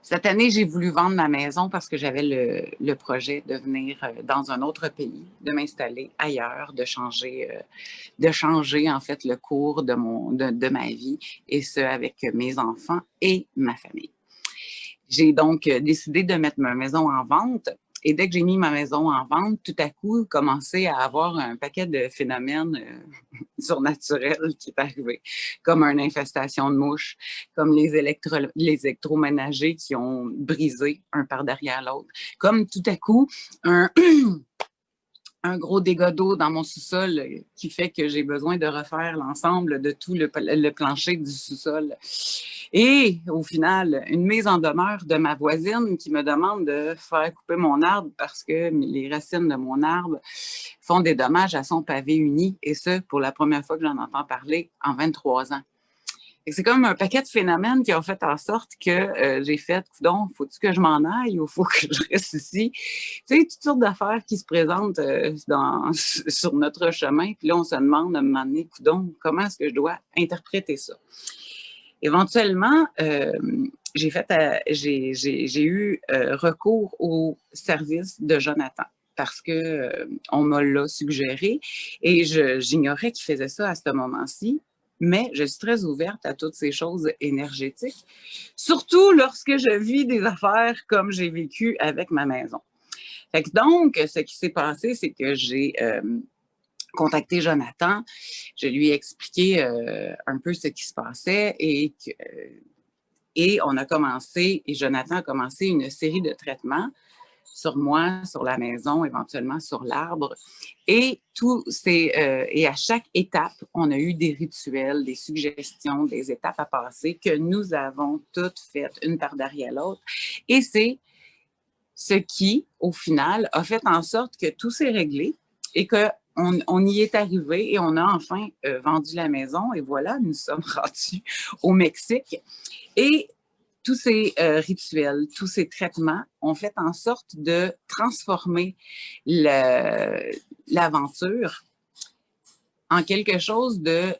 Cette année, j'ai voulu vendre ma maison parce que j'avais le projet de venir dans un autre pays, de m'installer ailleurs, de changer en fait le cours de ma vie et ce avec mes enfants et ma famille. J'ai donc décidé de mettre ma maison en vente. Et dès que j'ai mis ma maison en vente, tout à coup, commencé à avoir un paquet de phénomènes surnaturels qui est arrivé, comme une infestation de mouches, comme les électroménagers qui ont brisé un par derrière l'autre, comme tout à coup un, un gros dégât d'eau dans mon sous-sol qui fait que j'ai besoin de refaire l'ensemble de tout le plancher du sous-sol. Et au final, une mise en demeure de ma voisine qui me demande de faire couper mon arbre parce que les racines de mon arbre font des dommages à son pavé uni, et ce, pour la première fois que j'en entends parler en 23 ans. C'est comme un paquet de phénomènes qui ont fait en sorte que j'ai fait, coudonc, faut-tu que je m'en aille ou faut que je reste ici? Tu sais, toutes sortes d'affaires qui se présentent sur notre chemin. Puis là, on se demande à un moment donné, coudonc, comment est-ce que je dois interpréter ça? Éventuellement, j'ai eu recours au service de Jonathan parce que on me l'a suggéré et j'ignorais qu'il faisait ça à ce moment-ci. Mais je suis très ouverte à toutes ces choses énergétiques, surtout lorsque je vis des affaires comme j'ai vécu avec ma maison. Fait que donc, ce qui s'est passé, c'est que j'ai contacté Jonathan. Je lui ai expliqué un peu ce qui se passait et on a commencé, et Jonathan a commencé une série de traitements sur moi, sur la maison, éventuellement sur l'arbre. Et à chaque étape, on a eu des rituels, des suggestions, des étapes à passer que nous avons toutes faites une par derrière l'autre. Et c'est ce qui, au final, a fait en sorte que tout s'est réglé et qu'on y est arrivé et on a enfin vendu la maison. Et voilà, nous sommes rendus au Mexique. Et tous ces rituels, tous ces traitements ont fait en sorte de transformer l'aventure en quelque chose de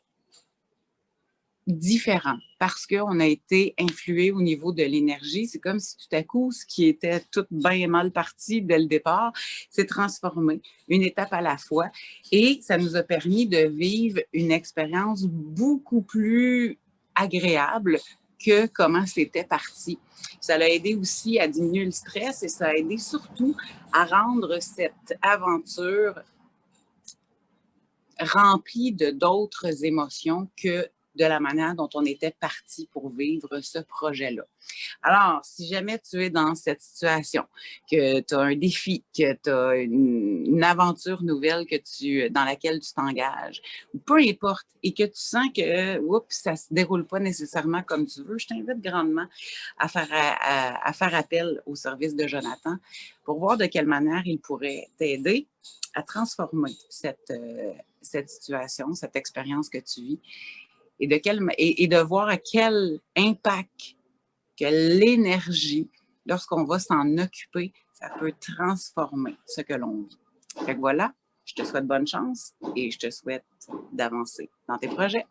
différent parce qu'on a été influé au niveau de l'énergie. C'est comme si tout à coup, ce qui était tout bien mal parti dès le départ s'est transformé, une étape à la fois. Et ça nous a permis de vivre une expérience beaucoup plus agréable que comment c'était parti. Ça l'a aidé aussi à diminuer le stress et ça a aidé surtout à rendre cette aventure remplie de d'autres émotions que de la manière dont on était parti pour vivre ce projet-là. Alors, si jamais tu es dans cette situation, que tu as un défi, que tu as une aventure nouvelle dans laquelle tu t'engages, ou peu importe, et que tu sens que ça ne se déroule pas nécessairement comme tu veux, je t'invite grandement à faire appel au service de Jonathan pour voir de quelle manière il pourrait t'aider à transformer cette situation, cette expérience que tu vis, et de voir à quel impact que l'énergie, lorsqu'on va s'en occuper, ça peut transformer ce que l'on vit. Fait que voilà, je te souhaite bonne chance et je te souhaite d'avancer dans tes projets.